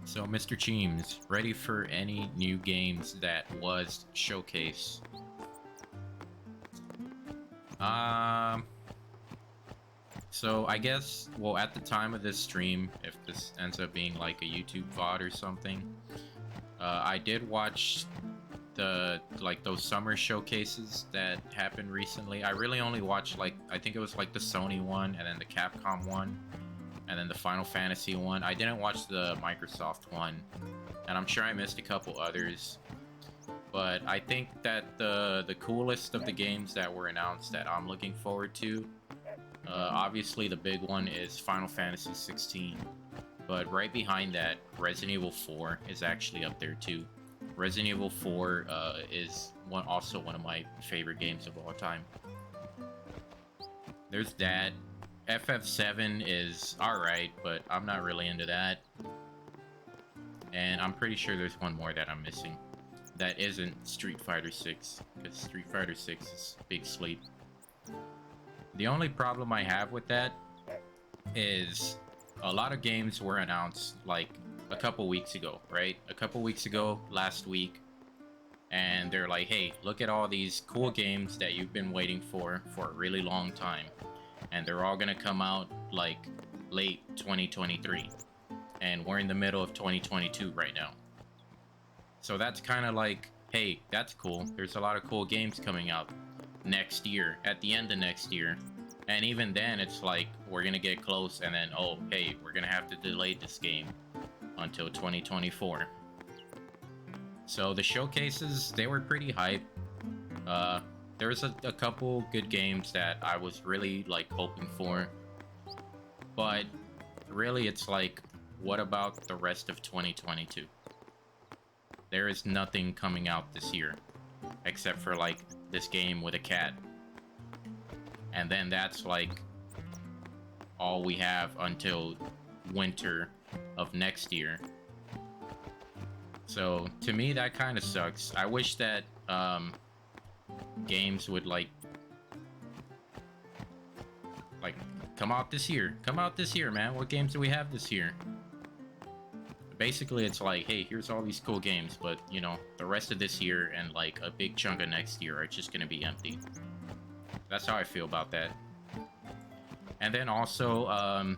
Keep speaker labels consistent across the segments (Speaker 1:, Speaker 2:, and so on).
Speaker 1: So, Mr. Cheems, ready for any new games that was showcase? Um, so I guess, well, at the time of this stream, if this ends up being like a YouTube VOD or something, I did watch those summer showcases that happened recently. I really only watched like I think it was like the Sony one and then the Capcom one and then the Final Fantasy one. I didn't watch the Microsoft one, and I'm sure I missed a couple others. But I think that the coolest of the games that were announced that I'm looking forward to, obviously the big one is Final Fantasy 16. But right behind that, Resident Evil 4 is actually up there too. Resident Evil 4 is also one of my favorite games of all time. There's that. FF7 is alright, but I'm not really into that. And I'm pretty sure there's one more that I'm missing. That isn't Street Fighter 6, because Street Fighter 6 is big sleep. The only problem I have with that is a lot of games were announced like a couple weeks ago, right? A couple weeks ago, last week, and they're like, hey, look at all these cool games that you've been waiting for a really long time, and they're all gonna come out like late 2023, and we're in the middle of 2022 right now. So that's kind of like, hey, that's cool. There's a lot of cool games coming out next year, at the end of next year. And even then, it's like, we're going to get close, and then, oh, hey, we're going to have to delay this game until 2024. So the showcases, they were pretty hype. There was a couple good games that I was really, like, hoping for. But really, it's like, what about the rest of 2022? There is nothing coming out this year, except for, like, this game with a cat. And then that's like all we have until winter of next year. So to me, that kind of sucks. I wish that games would like come out this year. Come out this year, man. What games do we have this year? Basically, it's like, hey, here's all these cool games, but you know, the rest of this year and like a big chunk of next year are just gonna be empty. That's how I feel about that. And then also,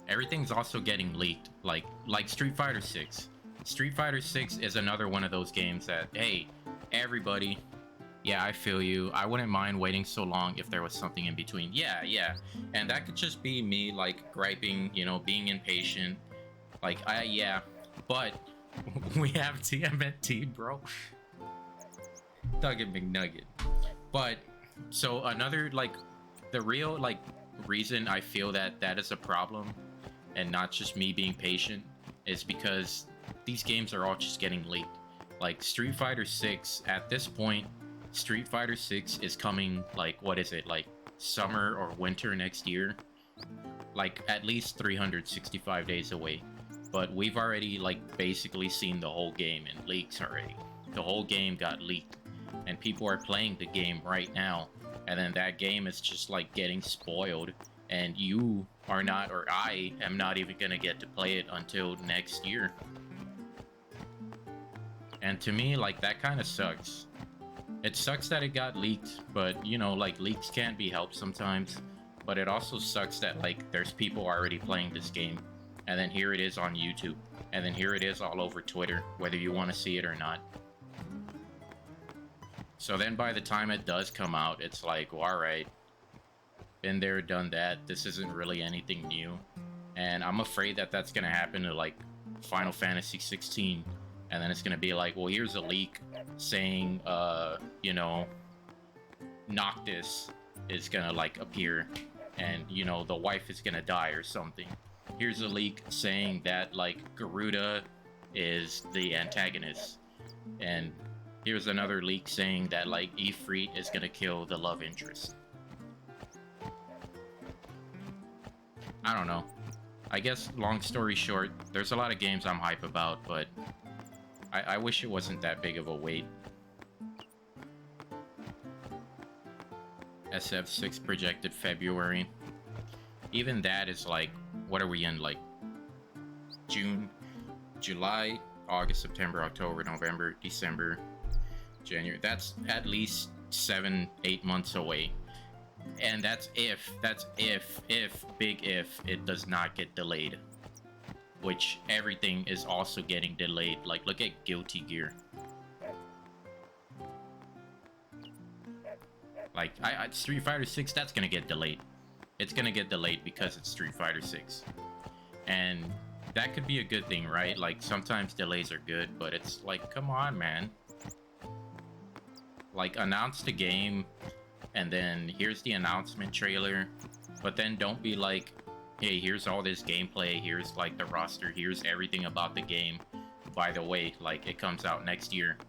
Speaker 1: everything's also getting leaked, like Street Fighter 6. Street Fighter 6 is another one of those games that, hey, everybody, yeah, I feel you. I wouldn't mind waiting so long if there was something in between. Yeah. And that could just be me, like, griping, you know, being impatient. Like, yeah. But we have TMNT, bro. Nugget McNugget. But, so another, like, the real, like, reason I feel that that is a problem, and not just me being patient, is because these games are all just getting leaked. Like, Street Fighter 6, at this point, Street Fighter 6 is coming, like, what is it, like, summer or winter next year? Like, at least 365 days away. But we've already, like, basically seen the whole game in leaks already. The whole game got leaked, and people are playing the game right now, and then that game is just, like, getting spoiled, and you are not, or I am not even gonna get to play it until next year. And to me, like, that kind of sucks. It sucks that it got leaked, but, you know, like, leaks can't be helped sometimes. But it also sucks that, like, there's people already playing this game, and then here it is on YouTube, and then here it is all over Twitter, whether you want to see it or not. So then by the time it does come out, it's like, well, alright, been there, done that, this isn't really anything new. And I'm afraid that that's gonna happen to, like, Final Fantasy 16. And then it's gonna be like, well, here's a leak saying, you know, Noctis is gonna, like, appear, and, you know, the wife is gonna die or something. Here's a leak saying that, like, Garuda is the antagonist. And here's another leak saying that, like, Ifrit is gonna kill the love interest. I don't know. I guess, long story short, there's a lot of games I'm hype about, but I wish it wasn't that big of a wait. SF6 projected February. Even that is like what are we in, like June, July, August, September, October, November, December, January. That's at least 7-8 months away. And that's if big if it does not get delayed, which everything is also getting delayed. Like, look at Guilty Gear. Like, Street Fighter 6, that's gonna get delayed. It's gonna get delayed because it's Street Fighter 6. And that could be a good thing, right? Like, sometimes delays are good, but it's like, come on, man. Like, announce the game, and then here's the announcement trailer, but then don't be like, hey, here's all this gameplay, here's like the roster, here's everything about the game. By the way, like, it comes out next year.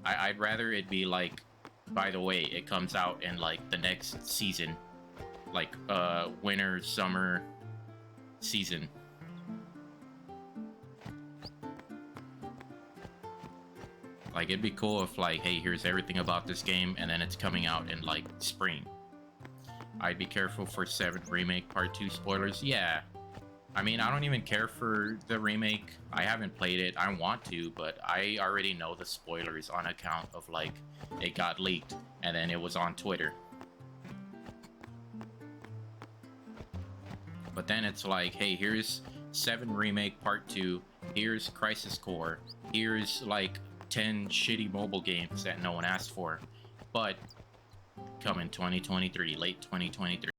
Speaker 1: I'd rather it be like, by the way, it comes out in like the next season, like winter, summer season. Like, it'd be cool if, like, hey, here's everything about this game, and then it's coming out in, like, spring. I'd be careful for 7 Remake Part 2 spoilers. Yeah. I mean, I don't even care for the remake. I haven't played it. I want to, but I already know the spoilers on account of, like, it got leaked, and then it was on Twitter. But then it's like, hey, here's 7 Remake Part 2. Here's Crisis Core. Here's, like, 10 shitty mobile games that no one asked for, but come in 2023, late 2023.